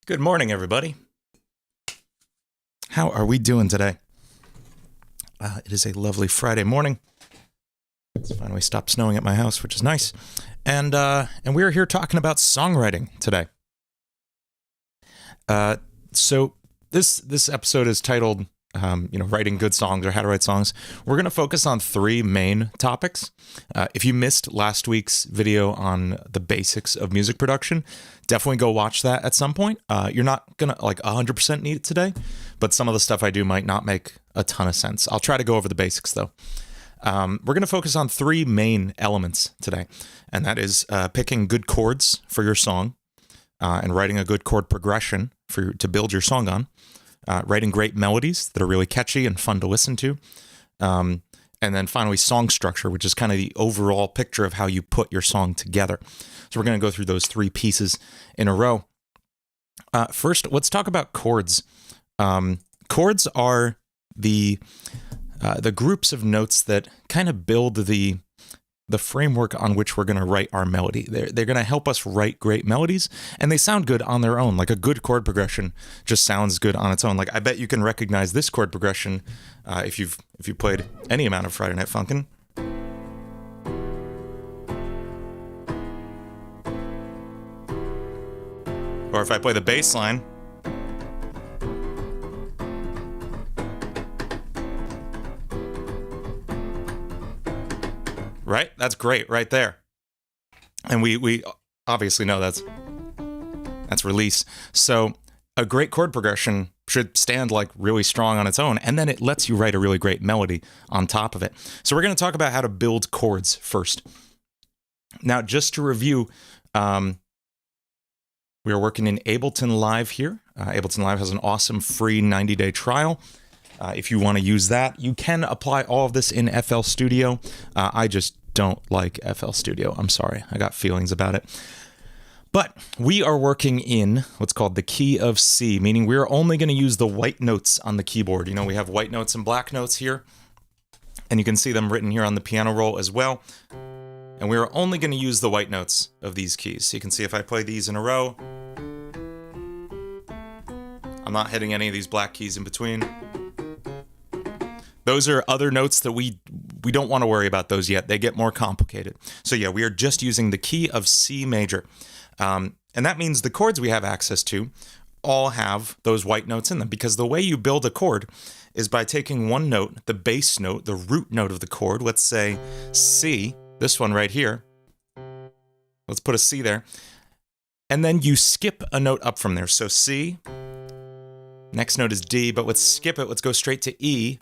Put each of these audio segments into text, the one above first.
Good morning, everybody. How are we doing today? It is a lovely Friday morning. It's finally stopped snowing at my house, which is nice. And we are here talking about songwriting today. So this episode is titled, writing good songs or how to write songs. We're going to focus on three main topics. If you missed last week's video on the basics of music production, definitely go watch that at some point. You're not going to 100% need it today, but some of the stuff I do might not make a ton of sense. I'll try to go over the basics though. We're going to focus on three main elements today, and that is picking good chords for your song and writing a good chord progression to build your song on. Writing great melodies that are really catchy and fun to listen to. And then finally, song structure, which is kind of the overall picture of how you put your song together. So we're going to go through those three pieces in a row. First, let's talk about chords. Chords are the groups of notes that kind of build the framework on which we're going to write our melody. They're going to help us write great melodies, and they sound good on their own. Like a good chord progression just sounds good on its own. Like I bet you can recognize this chord progression if you've played any amount of Friday Night Funkin'. Or if I play the bass line. Right? That's great right there. And we obviously know that's release. So a great chord progression should stand like really strong on its own, and then it lets you write a really great melody on top of it. So we're going to talk about how to build chords first. Now, just to review, we are working in Ableton Live here. Ableton Live has an awesome free 90-day trial. If you want to use that, you can apply all of this in FL Studio. I just don't like FL Studio. I'm sorry. I got feelings about it. But we are working in what's called the key of C, meaning we're only going to use the white notes on the keyboard. You know, we have white notes and black notes here, and you can see them written here on the piano roll as well. And we're only going to use the white notes of these keys. So you can see if I play these in a row, I'm not hitting any of these black keys in between. Those are other notes that we don't want to worry about those yet. They get more complicated. So yeah, we are just using the key of C major. And that means the chords we have access to all have those white notes in them, because the way you build a chord is by taking one note, the bass note, the root note of the chord, let's say C, this one right here. Let's put a C there. And then you skip a note up from there. So C, next note is D, but let's skip it. Let's go straight to E.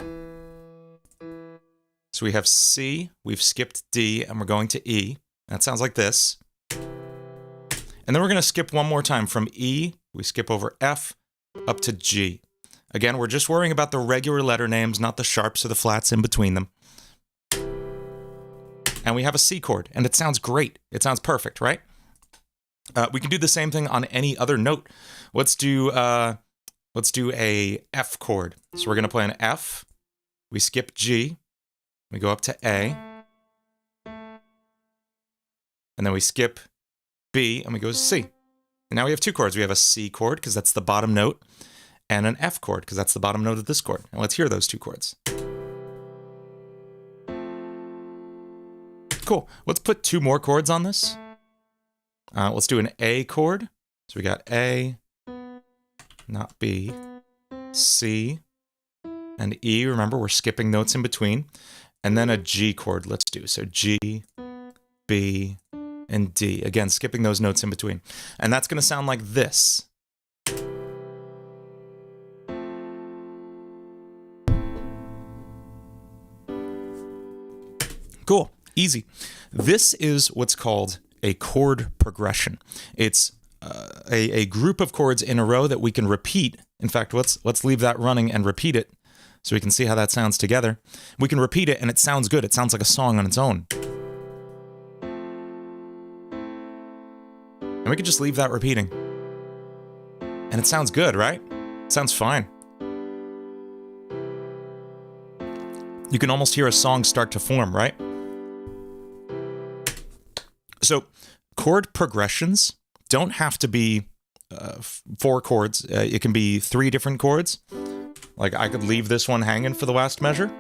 So we have C, we've skipped D, and we're going to E. That sounds like this. And then we're going to skip one more time from E, we skip over F, up to G. Again, we're just worrying about the regular letter names, not the sharps or the flats in between them. And we have a C chord, and it sounds great. It sounds perfect, right? We can do the same thing on any other note. Let's do a F chord. So we're going to play an F, we skip G, we go up to A, and then we skip B, and we go to C. And now we have two chords. We have a C chord, because that's the bottom note, and an F chord, because that's the bottom note of this chord. And let's hear those two chords. Cool. Let's put two more chords on this. Let's do an A chord. So we got A, not B, C, and E. Remember, we're skipping notes in between. And then a G chord, let's do. So G, B, and D. Again, skipping those notes in between. And that's going to sound like this. Cool. Easy. This is what's called a chord progression. It's a group of chords in a row that we can repeat. In fact, let's leave that running and repeat it, so we can see how that sounds together. We can repeat it, and it sounds good. It sounds like a song on its own. And we could just leave that repeating. And it sounds good, right? It sounds fine. You can almost hear a song start to form, right? So chord progressions don't have to be 4 chords. It can be 3 different chords. Like I could leave this one hanging for the last measure.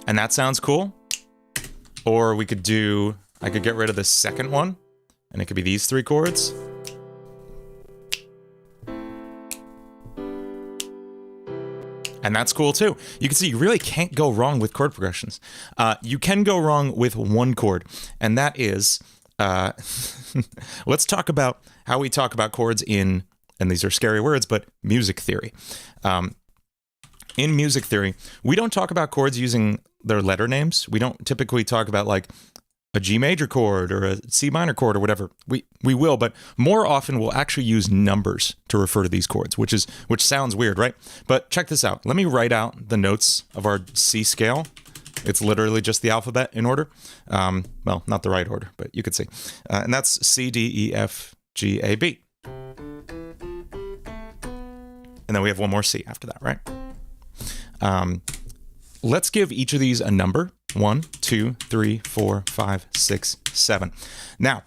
And that sounds cool. Or we could do, I could get rid of the second one, and it could be these 3 chords. And that's cool too. You can see you really can't go wrong with chord progressions. You can go wrong with one chord, and that is, let's talk about how we talk about chords in, and these are scary words, but music theory. In music theory, we don't talk about chords using their letter names. We don't typically talk about like a G major chord or a C minor chord or whatever. We will, but more often we'll actually use numbers to refer to these chords, which sounds weird, right? But check this out. Let me write out the notes of our C scale. It's literally just the alphabet in order. Well, not the right order, but you could see. And that's C, D, E, F, G, A, B. And then we have one more C after that, right? Let's give each of these a number. 1, 2, 3, 4, 5, 6, 7. Now,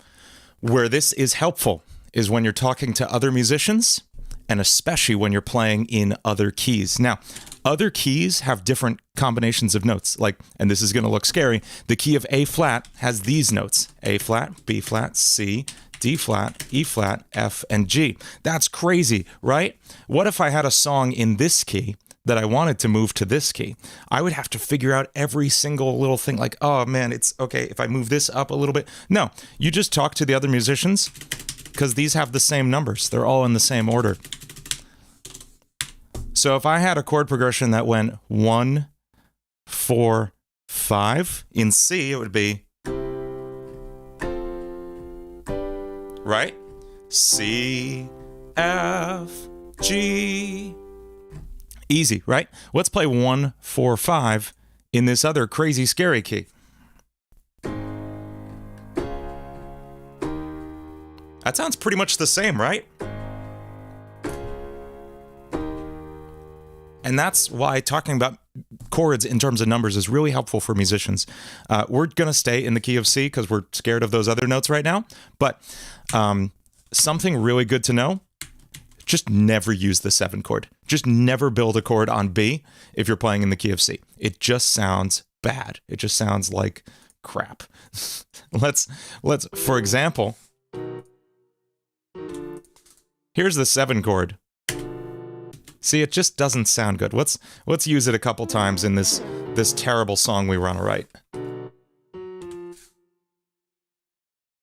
where this is helpful is when you're talking to other musicians, and especially when you're playing in other keys. Now, other keys have different combinations of notes. Like, and this is going to look scary, the key of A flat has these notes: A flat, B flat, C, D flat, E flat, F, and G. That's crazy, right? What if I had a song in this key that I wanted to move to this key? I would have to figure out every single little thing, like, oh man, it's okay if I move this up a little bit. No, you just talk to the other musicians, because these have the same numbers. They're all in the same order. So if I had a chord progression that went 1, 4, 5, in C, it would be, right? C, F, G. Easy, right? Let's play 1, 4, 5 in this other crazy scary key. That sounds pretty much the same, right? And that's why talking about chords in terms of numbers is really helpful for musicians. We're going to stay in the key of C because we're scared of those other notes right now. But something really good to know, just never use the 7 chord. Just never build a chord on B if you're playing in the key of C. It just sounds bad. It just sounds like crap. Let's for example, here's the 7 chord. See, it just doesn't sound good. Let's use it a couple times in this terrible song we want to write.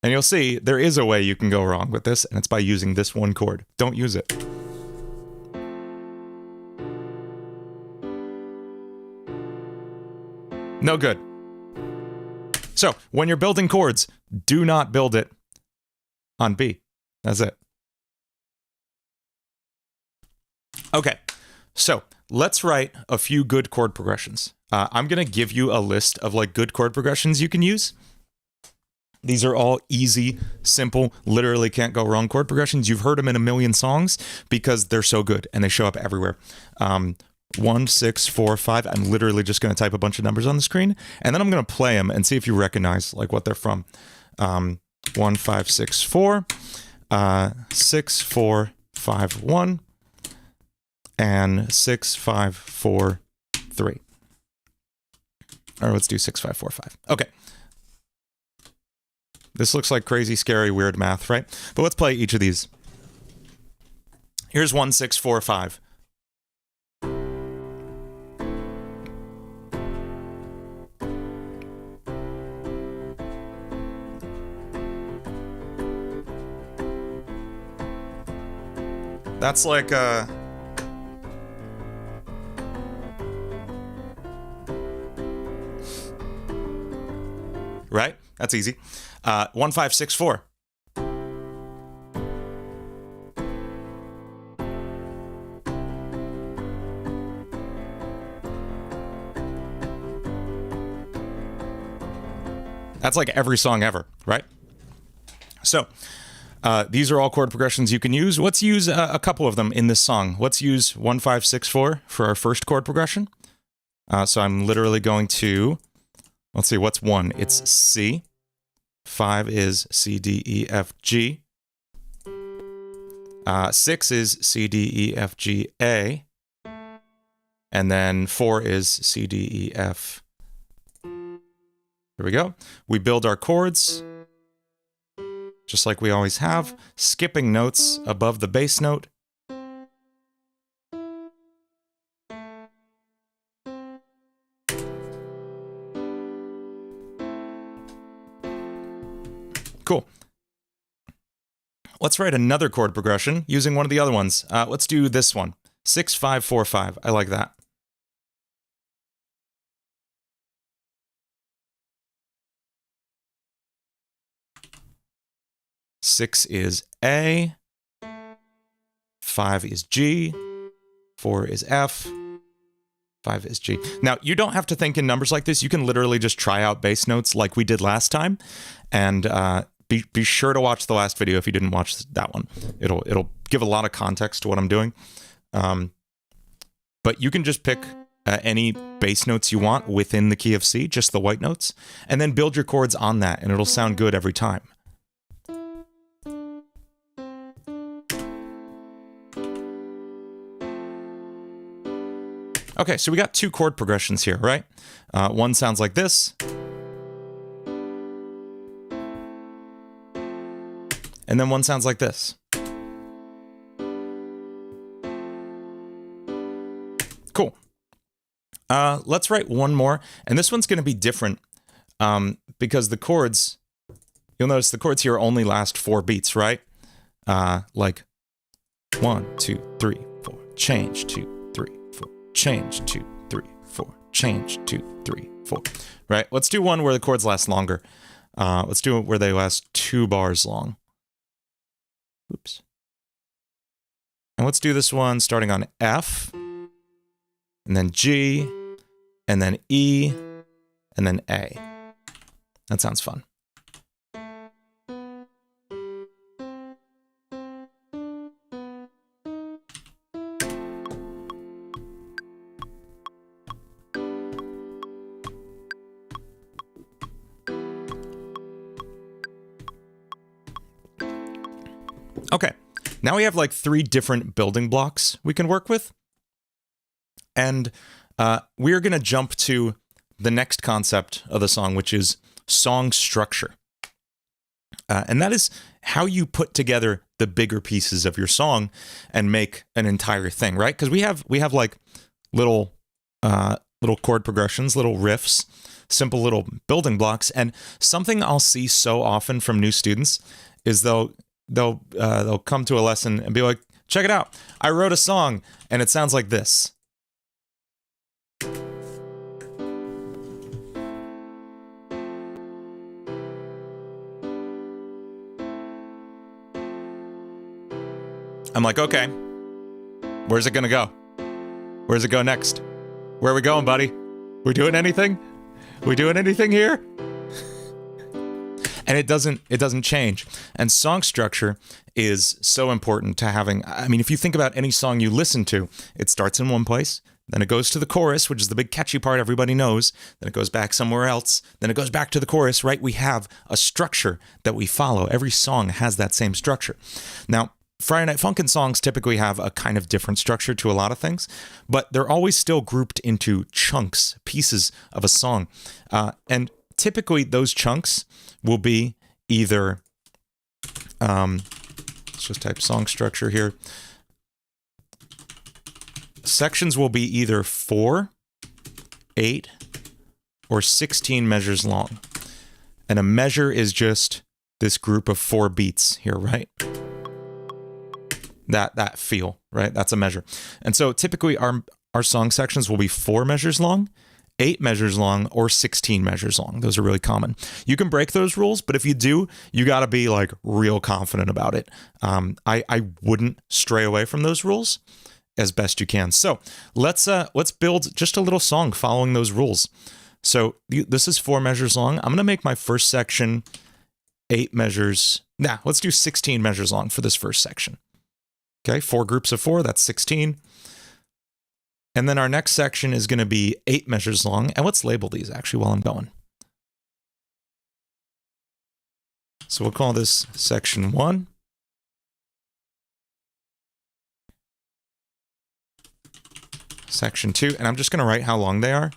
And you'll see there is a way you can go wrong with this, and it's by using this one chord. Don't use it. No good. So, when you're building chords, do not build it on B. That's it. Okay, so let's write a few good chord progressions. I'm going to give you a list of like good chord progressions you can use. These are all easy, simple, literally can't go wrong chord progressions. You've heard them in a million songs because they're so good and they show up everywhere. 1, 6, 4, 5. I'm literally just going to type a bunch of numbers on the screen, and then I'm going to play them and see if you recognize like what they're from. 1, 5, 6, 4, 6, 4, 5, 1, and 6, 5, 4, 3. Or let's do 6, 5, 4, 5. Okay. This looks like crazy, scary, weird math, right? But let's play each of these. Here's 1, 6, 4, 5. That's like right? That's easy. 1, 5, 6, 4. That's like every song ever, right? So, these are all chord progressions you can use. Let's use a couple of them in this song. Let's use 1, 5, 6, 4 for our first chord progression. So I'm literally going to, let's see, what's 1? It's C. 5 is C, D, E, F, G. 6 is C, D, E, F, G, A. And then 4 is C, D, E, F. Here we go. We build our chords, just like we always have, skipping notes above the bass note. Cool. Let's write another chord progression using one of the other ones. Let's do this one. 6, 5, 4, 5. I like that. Six is A. 5 is G. 4 is F. 5 is G. Now, you don't have to think in numbers like this. You can literally just try out bass notes like we did last time. And be sure to watch the last video if you didn't watch that one. It'll give a lot of context to what I'm doing. But you can just pick any bass notes you want within the key of C, just the white notes, and then build your chords on that, and it'll sound good every time. Okay, so we got 2 chord progressions here, right? One sounds like this. And then one sounds like this. Cool. Let's write one more. And this one's going to be different because the chords, you'll notice the chords here only last 4 beats, right? Like 1, 2, 3, 4, change, 2, 3, 4, change, 2, 3, 4, change, 2, 3, 4. Right? Let's do one where the chords last longer. Let's do it where they last 2 bars long. Oops. And let's do this one starting on F, and then G, and then E, and then A. That sounds fun. Okay, now we have like 3 different building blocks we can work with. And we're going to jump to the next concept of the song, which is song structure. And that is how you put together the bigger pieces of your song and make an entire thing, right? Because we have like little chord progressions, little riffs, simple little building blocks. And something I'll see so often from new students is they'll come to a lesson and be like, check it out, I wrote a song and it sounds like this. I'm like, okay, where's it gonna go? Where's it go next? Where are we going, buddy? We doing anything? We doing anything here? And it doesn't change. And song structure is so important to having. I mean, if you think about any song you listen to, it starts in one place, then it goes to the chorus, which is the big catchy part everybody knows, then it goes back somewhere else, then it goes back to the chorus, right? We have a structure that we follow. Every song has that same structure. Now, Friday Night Funkin' songs typically have a kind of different structure to a lot of things, but they're always still grouped into chunks, pieces of a song. And typically those chunks will be either, let's just type song structure here. Sections will be either 4, 8, or 16 measures long. And a measure is just this group of 4 beats here, right? That feel, right? That's a measure. And so typically our song sections will be 4 measures long, 8 measures long, or 16 measures long. Those are really common. You can break those rules, but if you do, you got to be like real confident about it. I wouldn't stray away from those rules as best you can. So let's build just a little song following those rules. So this is 4 measures long. I'm going to make my first section 8 measures. Nah, let's do 16 measures long for this first section. Okay, 4 groups of 4, that's 16. And then our next section is going to be 8 measures long. And let's label these actually while I'm going. So we'll call this section 1. Section 2. And I'm just going to write how long they are.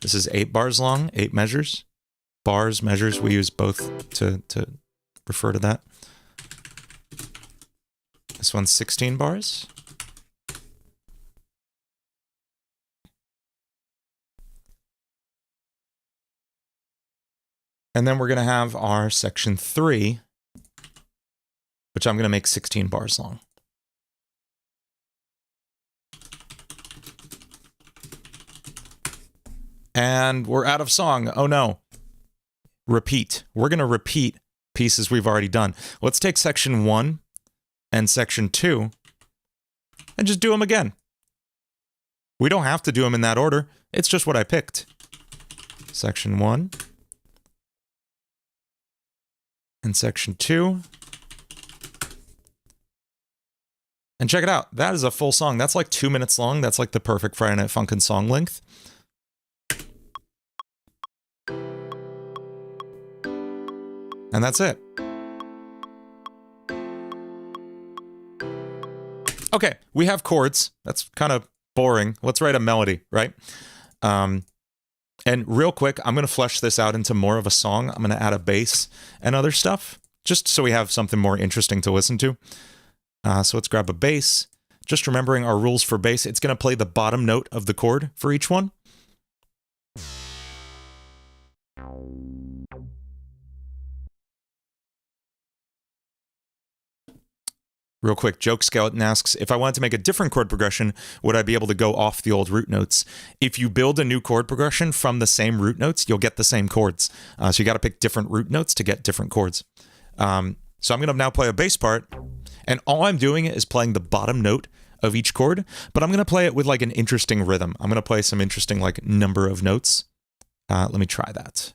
This is 8 bars long, 8 measures. Bars, measures, we use both to refer to that. This one's 16 bars. And then we're going to have our section 3, which I'm going to make 16 bars long. And we're out of song. Oh no. Repeat. We're going to repeat pieces we've already done. Let's take section 1 and section 2 and just do them again. We don't have to do them in that order. It's just what I picked. Section 1 and section 2. And check it out. That is a full song. That's like 2 minutes long. That's like the perfect Friday Night Funkin' song length. And that's it. Okay, we have chords. That's kind of boring. Let's write a melody, right? And real quick, I'm going to flesh this out into more of a song. I'm going to add a bass and other stuff, just so we have something more interesting to listen to. So let's grab a bass. Just remembering our rules for bass, it's going to play the bottom note of the chord for each one. Real quick, Joke Skeleton asks, if I wanted to make a different chord progression, would I be able to go off the old root notes? If you build a new chord progression from the same root notes, you'll get the same chords. So you got to pick different root notes to get different chords. So I'm going to now play a bass part, and all I'm doing is playing the bottom note of each chord, but I'm going to play it with like an interesting rhythm. I'm going to play some interesting like number of notes. Let me try that.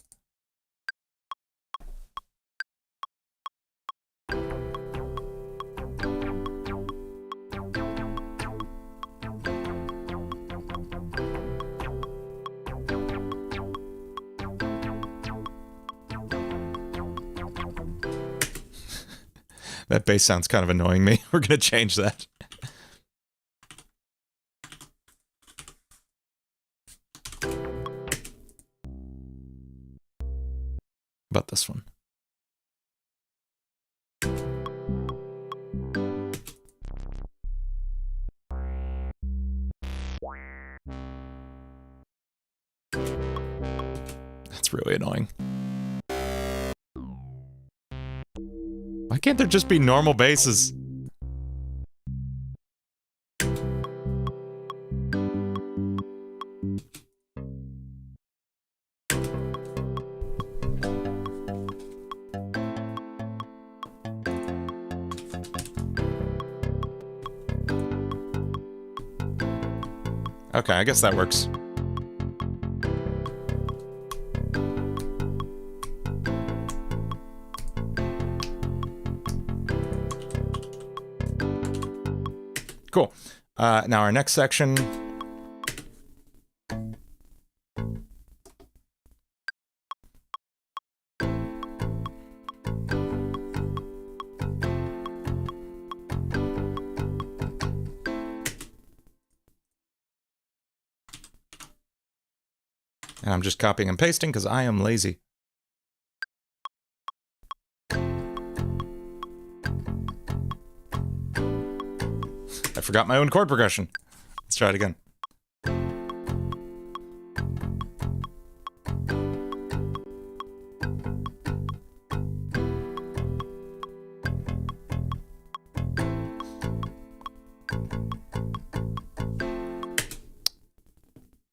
That bass sounds kind of annoying me. We're going to change that. About this one. That's really annoying. Why can't there just be normal basses? Okay, I guess that works. Cool. Now our next section. And I'm just copying and pasting because I am lazy. I forgot my own chord progression. Let's try it again.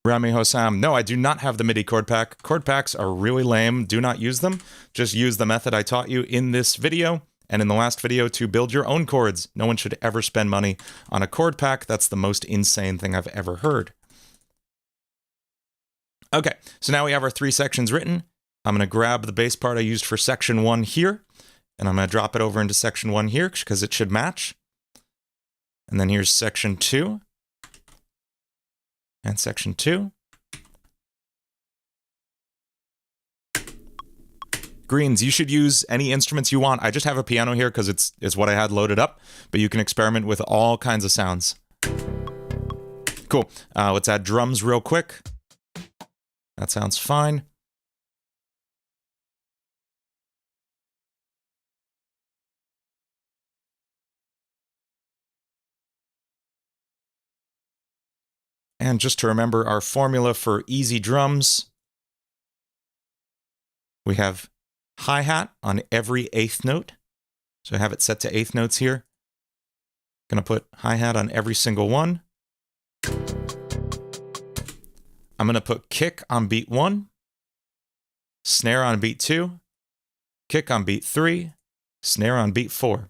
Rami Hossam, no, I do not have the MIDI chord pack. Chord packs are really lame. Do not use them. Just use the method I taught you in this video and in the last video to build your own chords. No one should ever spend money on a chord pack. That's the most insane thing I've ever heard. Okay, so now we have our 3 sections written. I'm going to grab the bass part I used for section 1 here, and I'm going to drop it over into section 1 here because it should match. And then here's section 2. And section 2. Greens, you should use any instruments you want. I just have a piano here because it's what I had loaded up, but you can experiment with all kinds of sounds. Cool. Let's add drums real quick. That sounds fine. And just to remember our formula for easy drums, we have hi-hat on every 8th note. So I have it set to 8th notes here. Gonna put hi-hat on every single one. I'm gonna put kick on beat 1, snare on beat 2, kick on beat 3, snare on beat 4.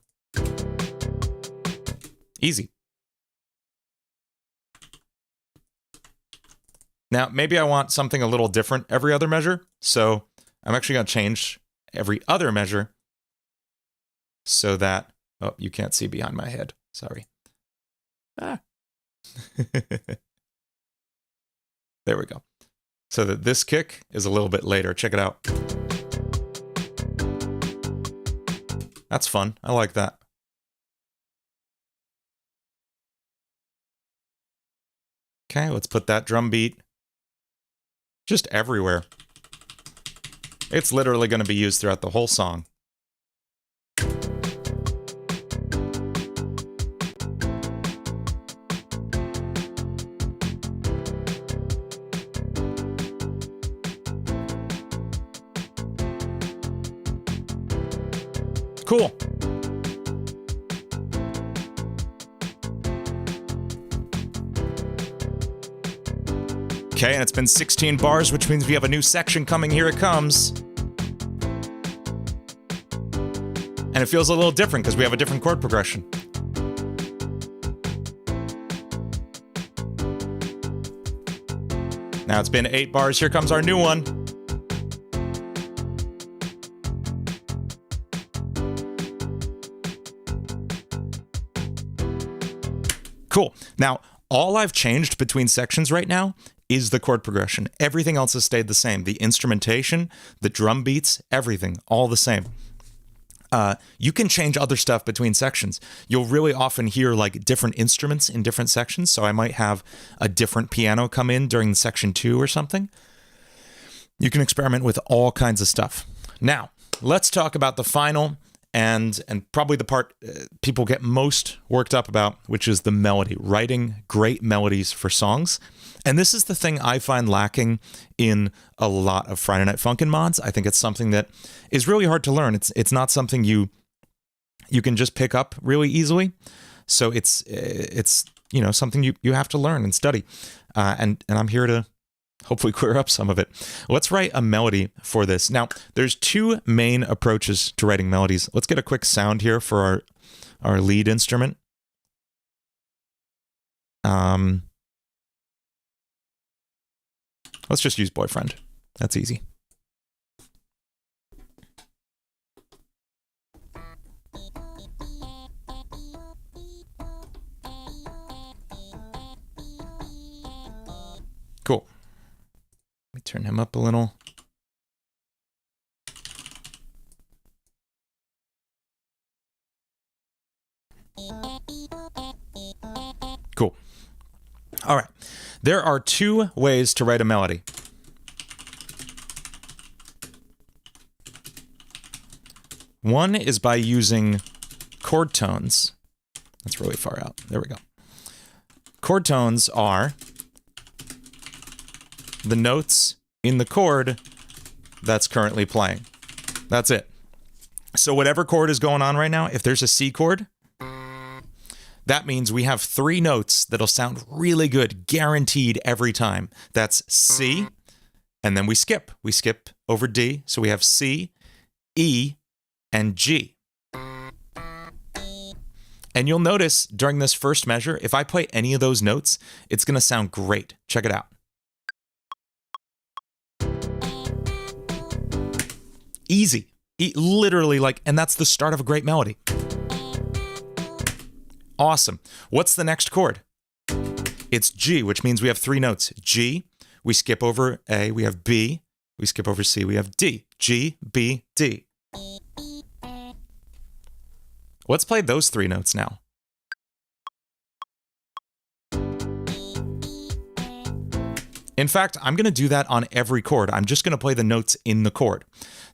Easy. Now, maybe I want something a little different every other measure, so I'm actually going to change every other measure so that... Oh, you can't see behind my head. Sorry. Ah. There we go. So that this kick is a little bit later. Check it out. That's fun. I like that. Okay, let's put that drum beat just everywhere. It's literally going to be used throughout the whole song. Cool. Okay, and it's been 16 bars, which means we have a new section coming. Here it comes. And it feels a little different because we have a different chord progression. Now it's been 8 bars. Here comes our new one. Cool. Now, all I've changed between sections right now is the chord progression. Everything else has stayed the same. The instrumentation, the drum beats, everything, all the same. You can change other stuff between sections. You'll really often hear like different instruments in different sections. So I might have a different piano come in during section 2 or something. You can experiment with all kinds of stuff. Now, let's talk about the final and probably the part people get most worked up about, which is the melody, writing great melodies for songs. And this is the thing I find lacking in a lot of Friday Night Funkin' mods. I think it's something that is really hard to learn. It's not something you can just pick up really easily. So it's you know, something you have to learn and study. And I'm here to hopefully clear up some of it. Let's write a melody for this. Now, there's 2 main approaches to writing melodies. Let's get a quick sound here for our lead instrument. Let's just use Boyfriend. That's easy. Cool. Let me turn him up a little. Cool. All right. There are 2 ways to write a melody. One is by using chord tones. That's really far out. There we go. Chord tones are the notes in the chord that's currently playing. That's it. So whatever chord is going on right now, if there's a C chord, that means we have 3 notes that'll sound really good, guaranteed every time. That's C, and then we skip. We skip over D, so we have C, E, and G. And you'll notice during this first measure, if I play any of those notes, it's going to sound great. Check it out. Easy. Literally, like, and that's the start of a great melody. Awesome. What's the next chord? It's G, which means we have three notes. G, we skip over A, we have B, we skip over C, we have D. G, B, D. Let's play those three notes now. In fact, I'm going to do that on every chord. I'm just going to play the notes in the chord.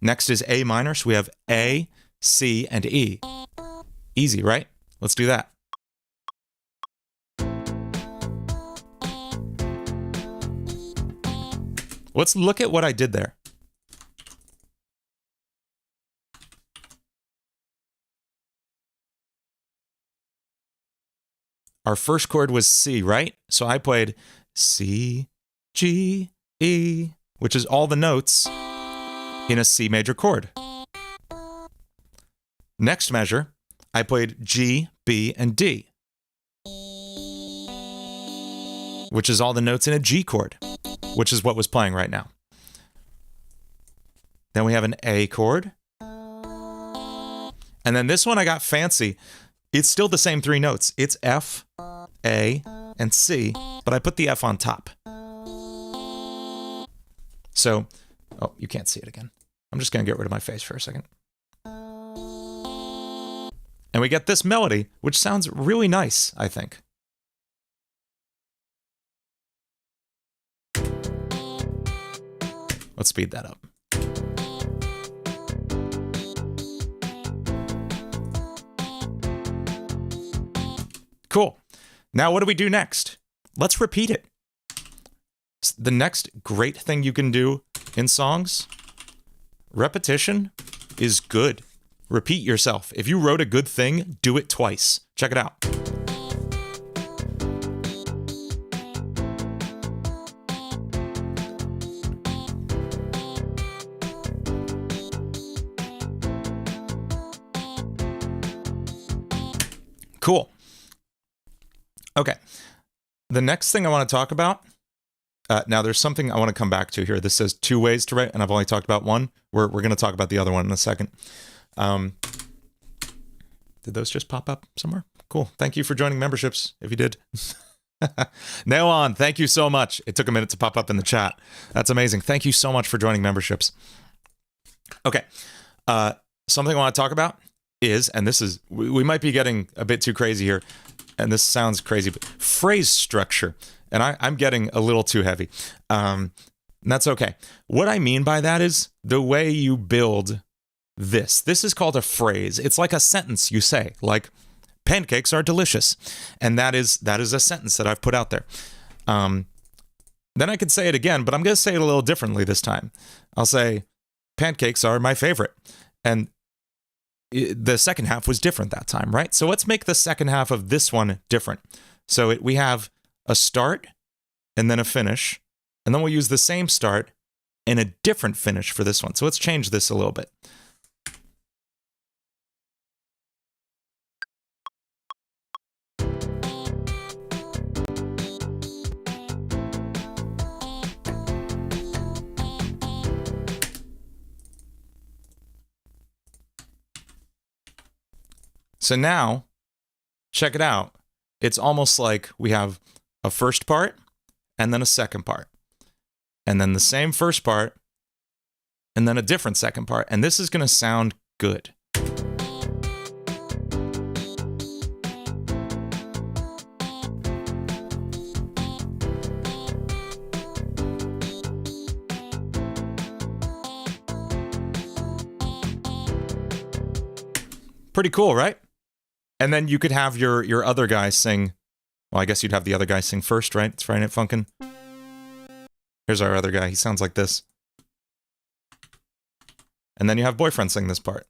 Next is A minor, so we have A, C, and E. Easy, right? Let's do that. Let's look at what I did there. Our first chord was C, right? So I played C, G, E, which is all the notes in a C major chord. Next measure, I played G, B, and D, which is all the notes in a G chord, which is what was playing right now. Then we have an A chord. And then this one I got fancy. It's still the same three notes. It's F, A, and C, but I put the F on top. So, oh, you can't see it again. I'm just going to get rid of my face for a second. And we get this melody, which sounds really nice, I think. Let's speed that up. Cool. Now what do we do next? Let's repeat it. The next great thing you can do in songs, repetition is good. Repeat yourself. If you wrote a good thing, do it twice. Check it out. Cool. Okay. The next thing I want to talk about, now there's something I want to come back to here. This says 2 ways to write, and I've only talked about one. We're going to talk about the other one in a second. Did those just pop up somewhere? Cool. Thank you for joining memberships, if you did. Nail on. Thank you so much. It took a minute to pop up in the chat. That's amazing. Thank you so much for joining memberships. Okay. Something I want to talk about is, and this is, we might be getting a bit too crazy here, and this sounds crazy, but phrase structure. And I'm getting a little too heavy. And that's okay. What I mean by that is the way you build this. This is called a phrase. It's like a sentence you say, like, pancakes are delicious. And that is a sentence that I've put out there. Then I could say it again, but I'm going to say it a little differently this time. I'll say, pancakes are my favorite. And the second half was different that time, right? So let's make the second half of this one different. So we have a start and then a finish, and then we'll use the same start and a different finish for this one. So let's change this a little bit. So now, check it out. It's almost like we have a first part and then a second part. And then the same first part and then a different second part. And this is going to sound good. Pretty cool, right? And then you could have your other guy sing. Well, I guess you'd have the other guy sing first, right? It's Friday Night Funkin'. Here's our other guy. He sounds like this. And then you have Boyfriend sing this part.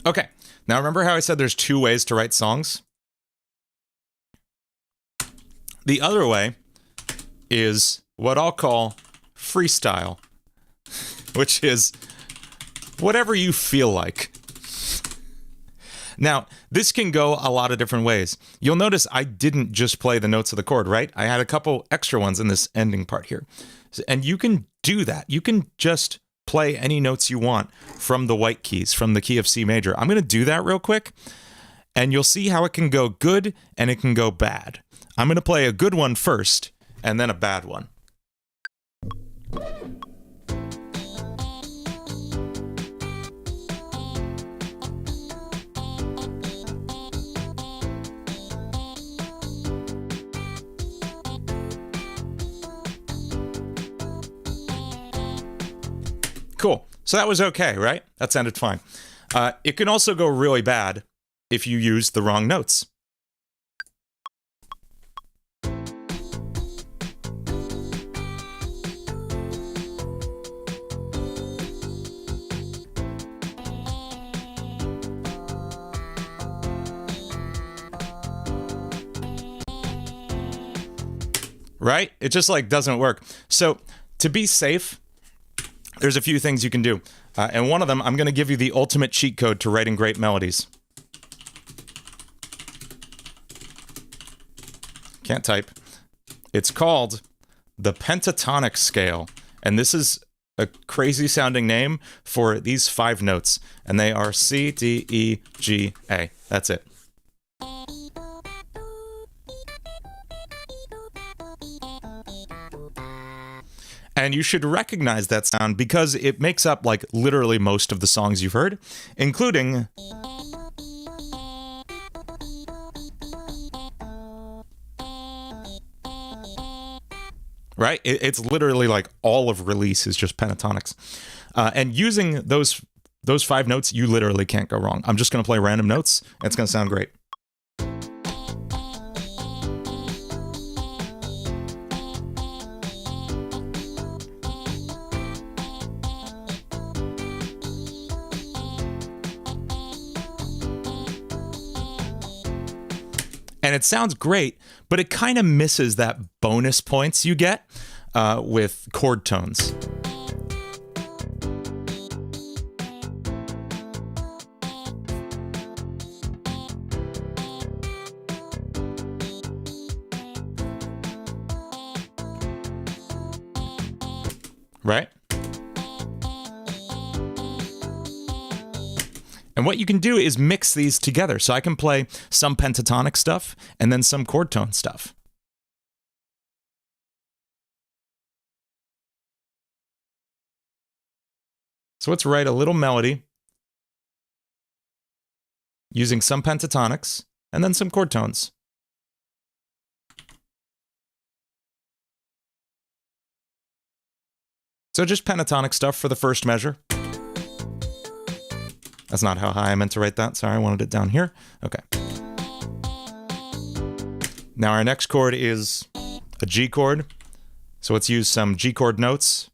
Okay, now remember how I said there's 2 ways to write songs? The other way is what I'll call freestyle, which is whatever you feel like. Now, this can go a lot of different ways. You'll notice I didn't just play the notes of the chord, right? I had a couple extra ones in this ending part here. And you can do that. You can just play any notes you want from the white keys, from the key of C major. I'm going to do that real quick, and you'll see how it can go good and it can go bad. I'm going to play a good one first, and then a bad one. Cool. So that was okay, right? That sounded fine. It can also go really bad if you use the wrong notes. Right? It just like doesn't work. So to be safe, there's a few things you can do. And one of them, I'm going to give you the ultimate cheat code to writing great melodies. Can't type. It's called the Pentatonic scale. And this is a crazy sounding name for these 5 notes. And they are C, D, E, G, A. That's it. And you should recognize that sound because it makes up like literally most of the songs you've heard, including right? It's literally like all of Release is just pentatonics. And using those 5 notes, you literally can't go wrong. I'm just going to play random notes. And it's going to sound great. And it sounds great, but it kind of misses that bonus points you get with chord tones. Right? And what you can do is mix these together. So I can play some pentatonic stuff and then some chord tone stuff. So let's write a little melody using some pentatonics and then some chord tones. So just pentatonic stuff for the first measure. That's not how high I meant to write that. Sorry, I wanted it down here. Okay. Now our next chord is a G chord. So let's use some G chord notes.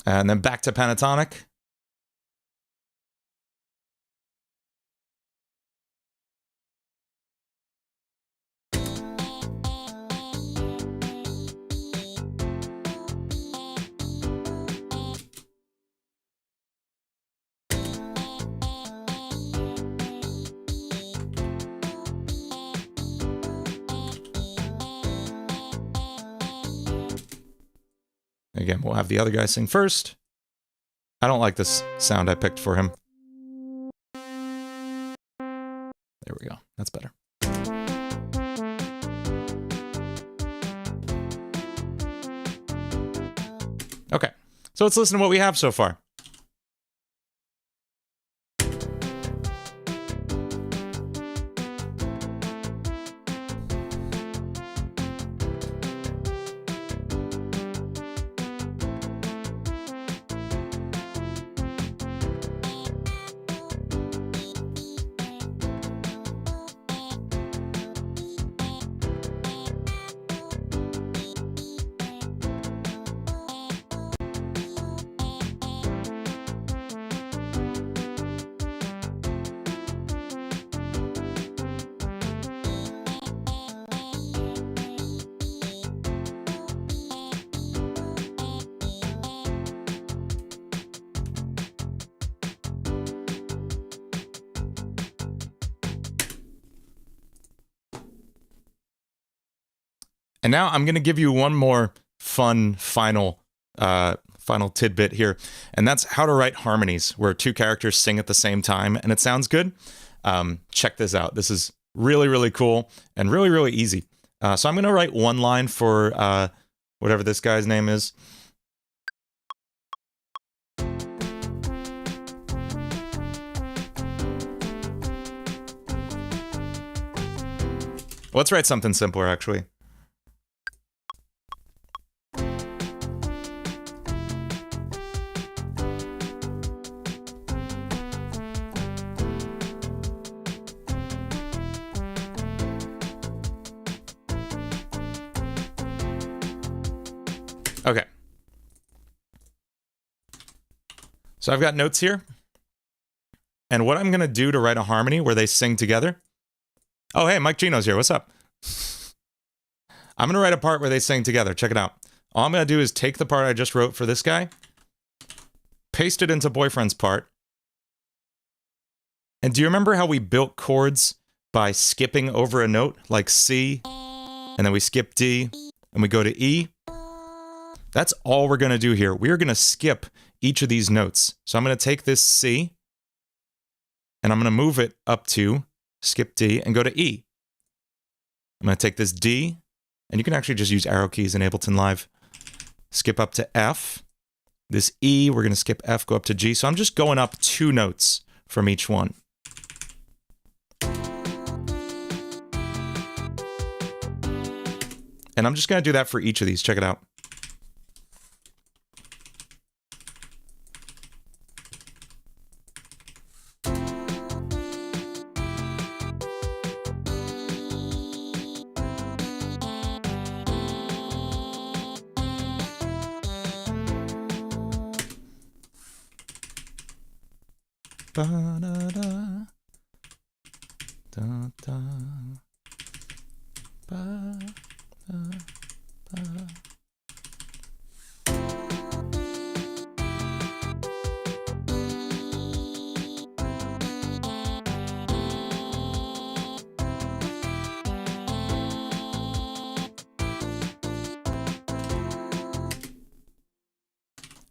And then back to pentatonic. Again, we'll have the other guy sing first. I don't like this sound I picked for him. There we go. That's better. Okay, so let's listen to what we have so far. And now I'm going to give you one more fun final tidbit here, and that's how to write harmonies where two characters sing at the same time and it sounds good. Check this out. This is really, really cool and really, really easy. So I'm going to write one line for whatever this guy's name is. Let's write something simpler, actually. Okay. So I've got notes here. And what I'm going to do to write a harmony where they sing together. Oh, hey, Mike Gino's here. What's up? I'm going to write a part where they sing together. Check it out. All I'm going to do is take the part I just wrote for this guy, paste it into Boyfriend's part. And do you remember how we built chords by skipping over a note, like C, and then we skip D, and we go to E? That's all we're going to do here. We're going to skip each of these notes. So I'm going to take this C, and I'm going to move it up to, skip D, and go to E. I'm going to take this D, and you can actually just use arrow keys in Ableton Live. Skip up to F. This E, we're going to skip F, go up to G. So I'm just going up 2 notes from each one. And I'm just going to do that for each of these. Check it out. Ba-da-da, da-da, ba-da-da.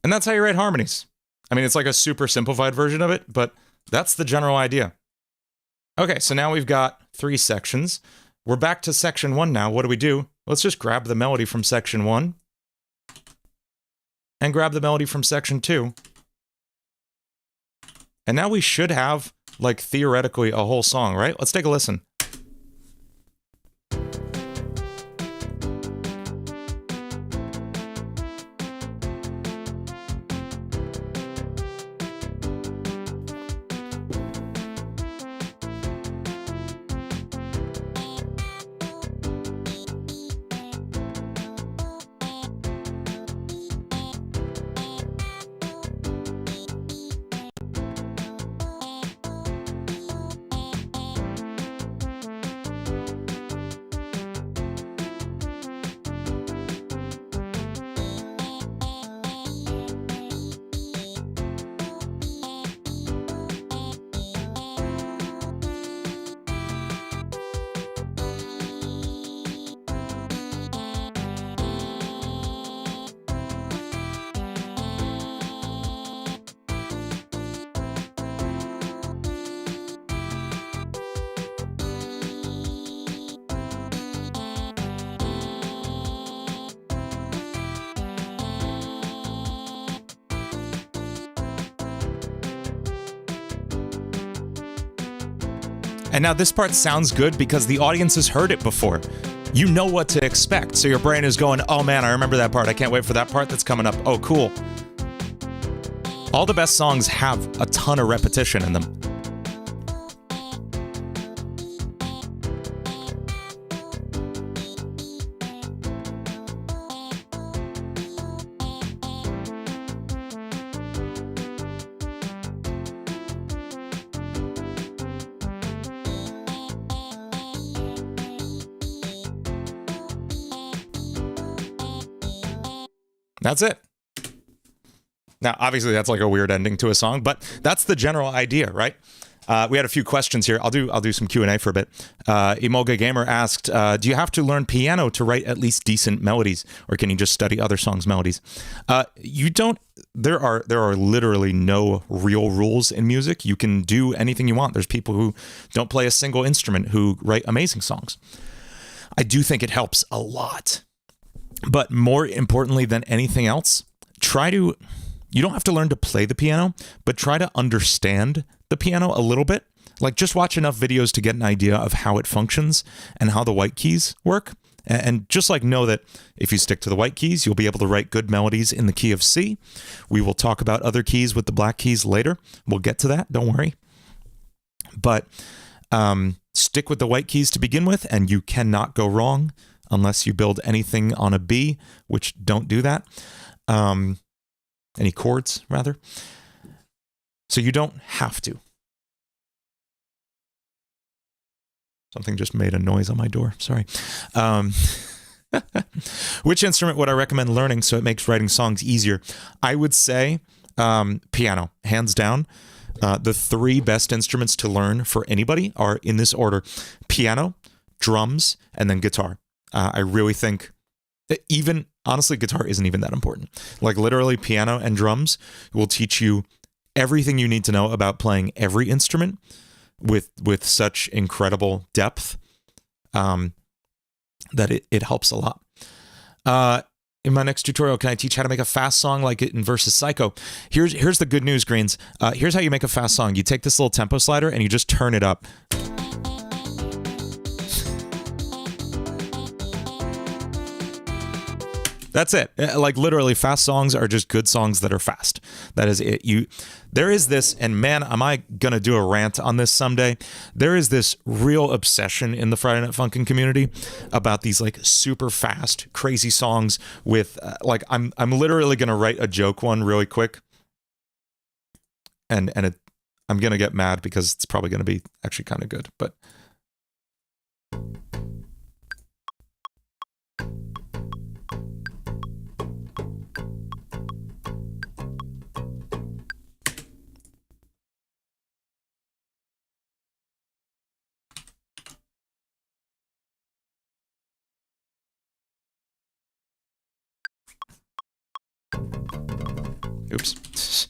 And that's how you write harmonies. I mean, it's like a super simplified version of it, but that's the general idea. Okay, so now we've got 3 sections. We're back to section 1 now. What do? Let's just grab the melody from section 1 and grab the melody from section 2. And now we should have, like, theoretically a whole song, right? Let's take a listen. And now this part sounds good because the audience has heard it before. You know what to expect, so your brain is going, oh man, I remember that part. I can't wait for that part that's coming up. Oh, cool. All the best songs have a ton of repetition in them. That's it. Now, obviously, that's like a weird ending to a song, but that's the general idea, right? We had a few questions here. I'll do some Q&A for a bit. Emolga Gamer asked, do you have to learn piano to write at least decent melodies, or can you just study other songs' melodies? You don't. There are literally no real rules in music. You can do anything you want. There's people who don't play a single instrument who write amazing songs. I do think it helps a lot. But more importantly than anything else, you don't have to learn to play the piano, but try to understand the piano a little bit. Like, just watch enough videos to get an idea of how it functions and how the white keys work. And just like know that if you stick to the white keys, you'll be able to write good melodies in the key of C. We will talk about other keys with the black keys later. We'll get to that, don't worry. But stick with the white keys to begin with, and you cannot go wrong unless you build anything on a B, which don't do that. Any chords, rather. So you don't have to. Something just made a noise on my door. Sorry. Which instrument would I recommend learning so it makes writing songs easier? I would say piano, hands down. The three best instruments to learn for anybody are in this order: piano, drums, and then guitar. I really think honestly, guitar isn't even that important. Like, literally, piano and drums will teach you everything you need to know about playing every instrument with such incredible depth that it helps a lot. In my next tutorial, can I teach how to make a fast song like it in Versus Psycho? Here's the good news, Greens. Here's how you make a fast song. You take this little tempo slider and you just turn it up. That's it. Like, literally, fast songs are just good songs that are fast. That is it. There is this, and man, am I gonna do a rant on this someday. There is this real obsession in the Friday Night Funkin' community about these like super fast, crazy songs with like I'm literally gonna write a joke one really quick, and I'm gonna get mad because it's probably gonna be actually kind of good, but. Oops.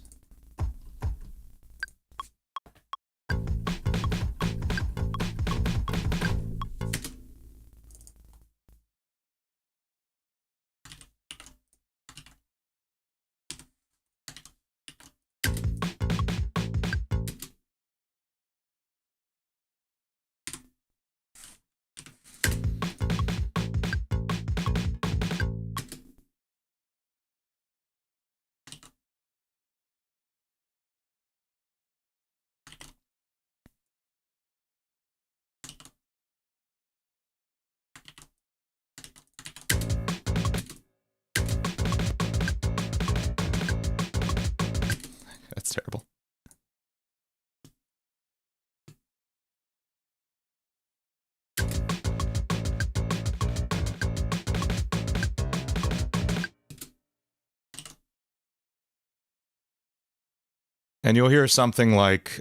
That's terrible. And you'll hear something like,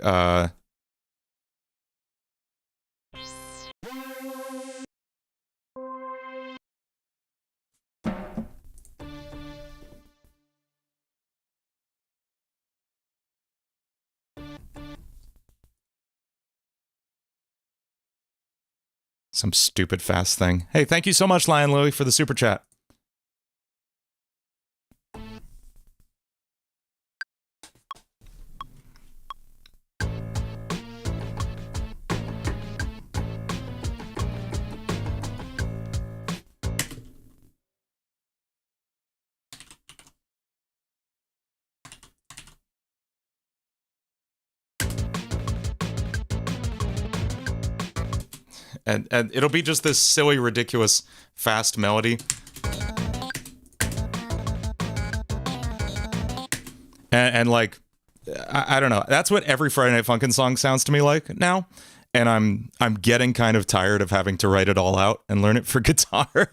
some stupid fast thing. Hey, thank you so much, Lion Lily, for the super chat. And it'll be just this silly, ridiculous, fast melody. And like, I don't know. That's what every Friday Night Funkin' song sounds to me like now. And I'm getting kind of tired of having to write it all out and learn it for guitar.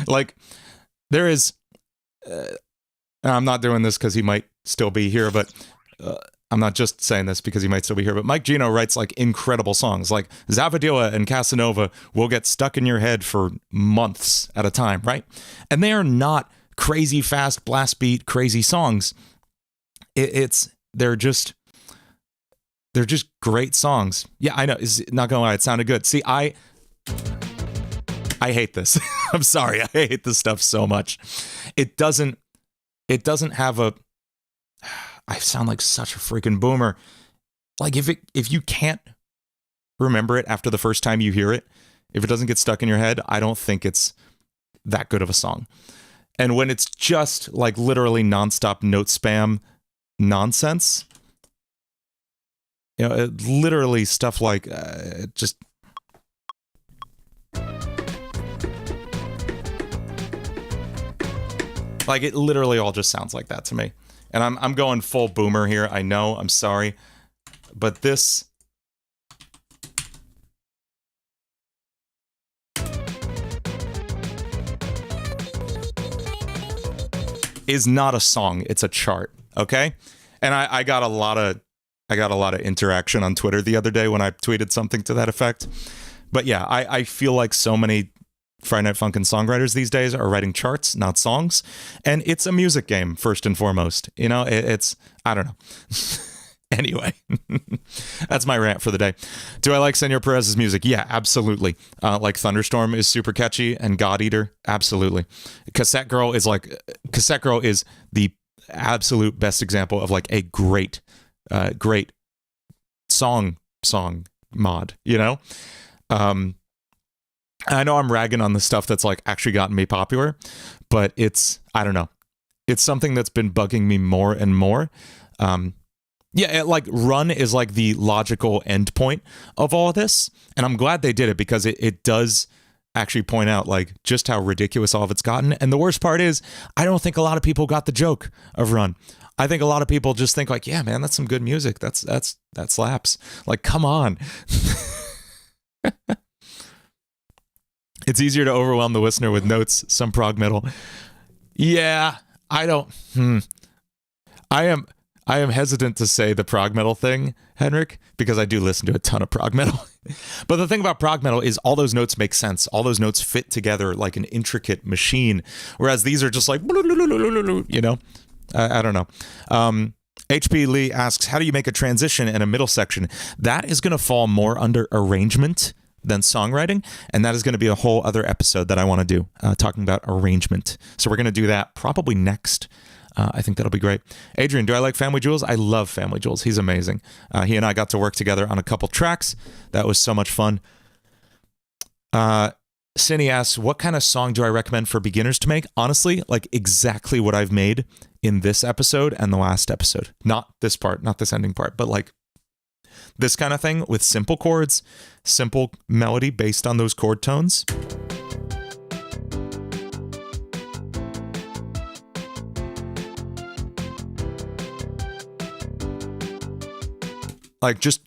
Like, there is... I'm not doing this because he might still be here, but... I'm not just saying this because he might still be here, but Mike Gino writes like incredible songs. Like Zavadila and Casanova will get stuck in your head for months at a time, right? And they are not crazy fast blast beat crazy songs. They're just great songs. Yeah, I know. It's not gonna lie, it sounded good. See, I hate this. I'm sorry, I hate this stuff so much. It doesn't have a. I sound like such a freaking boomer. Like if you can't remember it after the first time you hear it, if it doesn't get stuck in your head, I don't think it's that good of a song. And when it's just like literally nonstop note spam nonsense, literally stuff like just. Like it literally all just sounds like that to me. And I'm going full boomer here. I know, I'm sorry. But this is not a song, it's a chart, okay? And I got a lot of interaction on Twitter the other day when I tweeted something to that effect. But yeah, I feel like so many Friday Night Funkin' songwriters these days are writing charts, not songs. And it's a music game, first and foremost. It's, I don't know. Anyway, that's my rant for the day. Do I like Senor Perez's music? Yeah, absolutely. Like Thunderstorm is super catchy, and God Eater, absolutely. Cassette Girl is the absolute best example of like a great song mod, I know I'm ragging on the stuff that's like actually gotten me popular, but I don't know. It's something that's been bugging me more and more. Like Run is like the logical endpoint of all of this. And I'm glad they did it because it does actually point out like just how ridiculous all of it's gotten. And the worst part is I don't think a lot of people got the joke of Run. I think a lot of people just think like, yeah, man, that's some good music. That slaps. Like, come on. It's easier to overwhelm the listener with notes, some prog metal. Yeah, I am hesitant to say the prog metal thing, Henrik, because I do listen to a ton of prog metal. But the thing about prog metal is all those notes make sense. All those notes fit together like an intricate machine, whereas these are just like, I don't know. HP Lee asks, how do you make a transition in a middle section? That is going to fall more under arrangement than songwriting, and that is going to be a whole other episode that I want to do, talking about arrangement. So we're going to do that probably next. I think that'll be great. Adrian, do I like Family Jewels? I love Family Jewels. He's amazing. He and I got to work together on a couple tracks. That was so much fun. Cindy asks, what kind of song do I recommend for beginners to make? Honestly, like exactly what I've made in this episode and the last episode. Not this part, not this ending part, but like this kind of thing with simple chords, simple melody based on those chord tones. Like just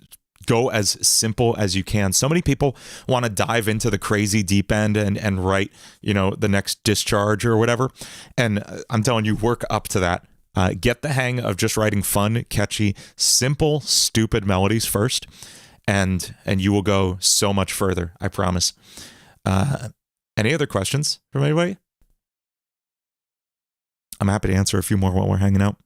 go as simple as you can. So many people want to dive into the crazy deep end and write, the next Discharge or whatever. And I'm telling you, work up to that. Get the hang of just writing fun, catchy, simple, stupid melodies first, and you will go so much further, I promise. Any other questions from anybody? I'm happy to answer a few more while we're hanging out.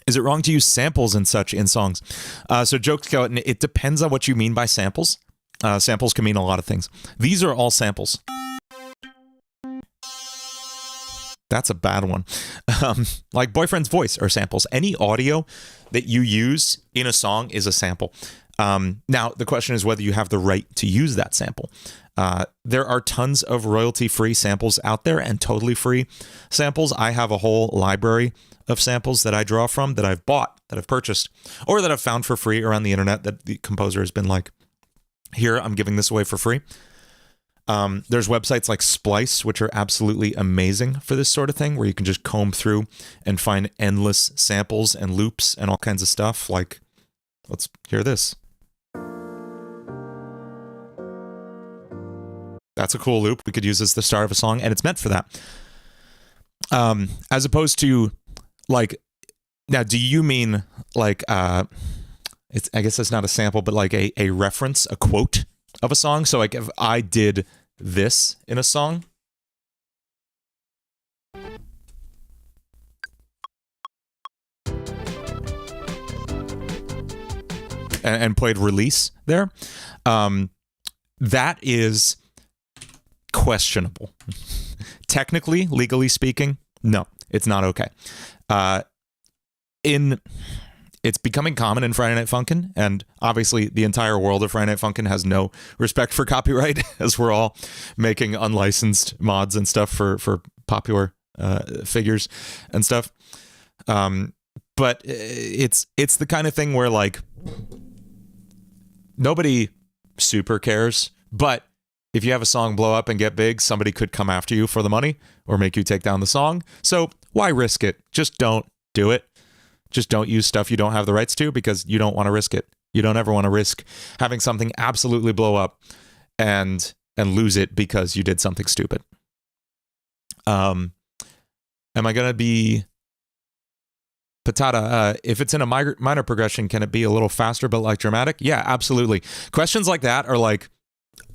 Is it wrong to use samples and such in songs? So Joke Skeleton, it depends on what you mean by samples. Samples can mean a lot of things. These are all samples. That's a bad one. Like Boyfriend's Voice are samples. Any audio that you use in a song is a sample. Now, the question is whether you have the right to use that sample. There are tons of royalty-free samples out there and totally free samples. I have a whole library of samples that I draw from, that I've bought, that I've purchased, or that I've found for free around the internet that the composer has been like, here, I'm giving this away for free. There's websites like Splice, which are absolutely amazing for this sort of thing, where you can just comb through and find endless samples and loops and all kinds of stuff. Like, let's hear this. That's a cool loop we could use as the start of a song, and it's meant for that. As opposed to like, now, do you mean like, it's, I guess it's not a sample, but like a reference, a quote of a song? So like if I did this in a song, and played release there, that is questionable. Technically, legally speaking, no, it's not okay. It's becoming common in Friday Night Funkin', and obviously the entire world of Friday Night Funkin' has no respect for copyright, as we're all making unlicensed mods and stuff for popular figures and stuff. But it's the kind of thing where like nobody super cares, but if you have a song blow up and get big, somebody could come after you for the money or make you take down the song. So why risk it? Just don't do it. Just don't use stuff you don't have the rights to, because you don't want to risk it. You don't ever want to risk having something absolutely blow up and lose it because you did something stupid. Am I going to be Patata? If it's in a minor progression, can it be a little faster but like dramatic? Yeah, absolutely. Questions like that are like,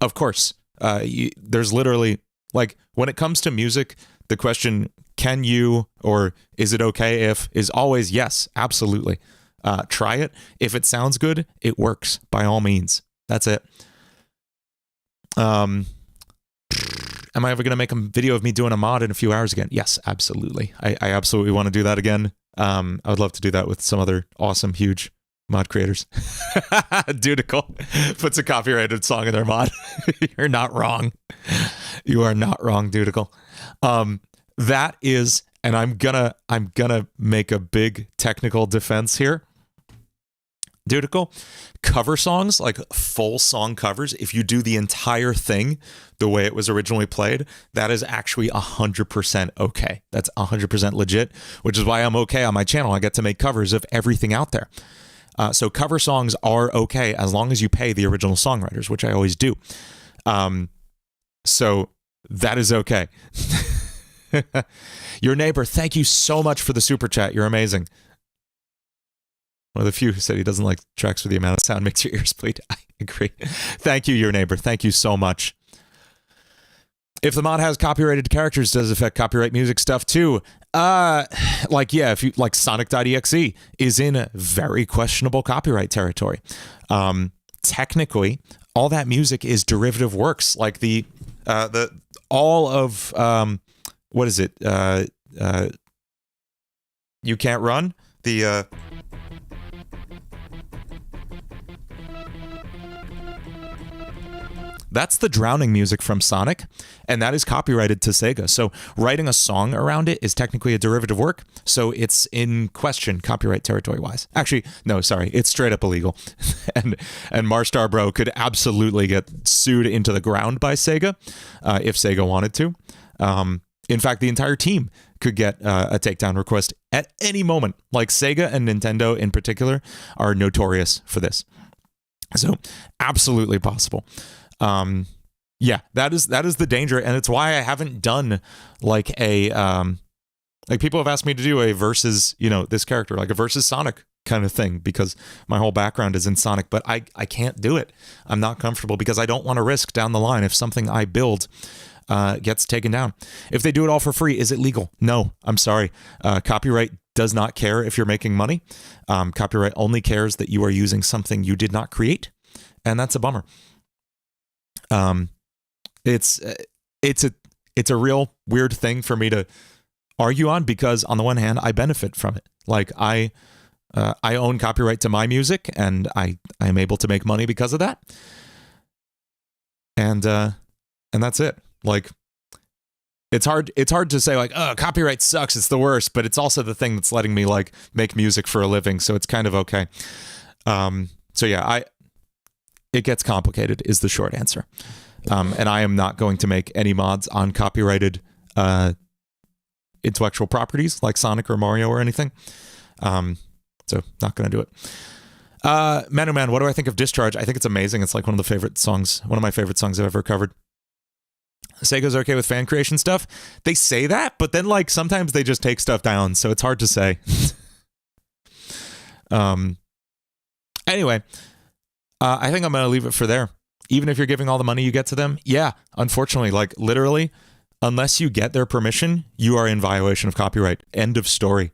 of course. There's literally, like, when it comes to music, the question, can you, or is it okay if, is always yes, absolutely. Try it. If it sounds good, it works by all means. That's it. Am I ever going to make a video of me doing a mod in a few hours again? Yes, absolutely. I absolutely want to do that again. I would love to do that with some other awesome, huge mod creators. Dudical puts a copyrighted song in their mod. You're not wrong. You are not wrong, Dudical. That is, and I'm gonna make a big technical defense here. Dudical, cover songs, like full song covers, if you do the entire thing the way it was originally played, that is actually 100% okay. That's 100% legit, which is why I'm okay on my channel. I get to make covers of everything out there. So cover songs are okay as long as you pay the original songwriters, which I always do. So that is okay. Your neighbor, thank you so much for the super chat. You're amazing. One of the few who said he doesn't like tracks where the amount of sound makes your ears bleed. I agree. Thank you, your neighbor. Thank you so much. If the mod has copyrighted characters, does it affect copyright music stuff too? Like, yeah, if you like Sonic.exe is in very questionable copyright territory. Technically, all that music is derivative works. Like all of what is it? You Can't Run? That's the drowning music from Sonic, and that is copyrighted to Sega. So writing a song around it is technically a derivative work, so it's in question copyright territory-wise. Actually, no, sorry, it's straight up illegal. and Marstar Bro could absolutely get sued into the ground by Sega if Sega wanted to. In fact, the entire team could get a takedown request at any moment. Like Sega and Nintendo in particular are notorious for this. So absolutely possible. Yeah, that is the danger, and it's why I haven't done like a like people have asked me to do a versus, this character, like a versus Sonic kind of thing, because my whole background is in Sonic, but I can't do it. I'm not comfortable because I don't want to risk down the line if something I build gets taken down. If they do it all for free, is it legal? No, I'm sorry. Copyright does not care if you're making money. Copyright only cares that you are using something you did not create, and that's a bummer. It's a real weird thing for me to argue on, because on the one hand, I benefit from it. Like I own copyright to my music, and I am able to make money because of that. And that's it. Like it's hard to say like, oh, copyright sucks, it's the worst, but it's also the thing that's letting me like make music for a living, so it's kind of okay. So yeah, it gets complicated is the short answer. And I am not going to make any mods on copyrighted intellectual properties like Sonic or Mario or anything. So not going to do it. Manu Man, what do I think of Discharge? I think it's amazing. It's like one of my favorite songs I've ever covered. Sega's okay with fan creation stuff. They say that, but then like sometimes they just take stuff down, so it's hard to say. Anyway, I think I'm going to leave it for there. Even if you're giving all the money you get to them, yeah, unfortunately, like literally, unless you get their permission, you are in violation of copyright. End of story.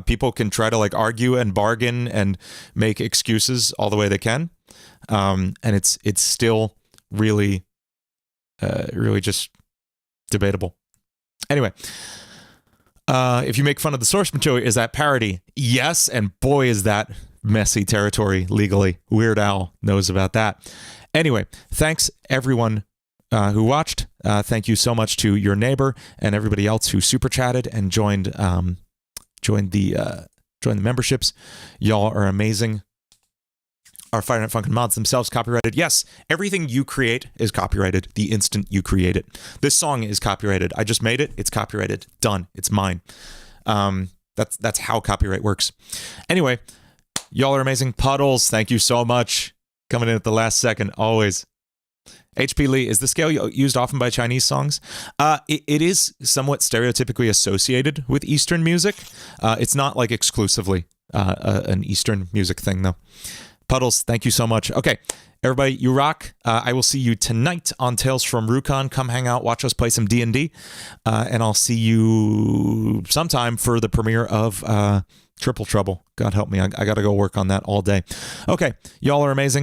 People can try to like argue and bargain and make excuses all the way they can. And it's still really just debatable. Anyway, if you make fun of the source material, is that parody? Yes, and boy, is that messy territory legally. Weird Al knows about that. Anyway, thanks everyone who watched. Thank you so much to your neighbor and everybody else who super chatted and joined the memberships. Y'all are amazing. Our Friday Night Funkin' mods themselves copyrighted. Yes, everything you create is copyrighted the instant you create it. This song is copyrighted. I just made it. It's copyrighted. Done. It's mine. That's how copyright works. Anyway, y'all are amazing. Puddles, thank you so much. Coming in at the last second, always. HP Lee, is the scale used often by Chinese songs? It is somewhat stereotypically associated with Eastern music. It's not like exclusively an Eastern music thing, though. Puddles, thank you so much. Okay, everybody, you rock. I will see you tonight on Tales from Rukon. Come hang out, watch us play some D&D. And I'll see you sometime for the premiere of Triple Trouble. God help me, I got to go work on that all day. Okay, y'all are amazing.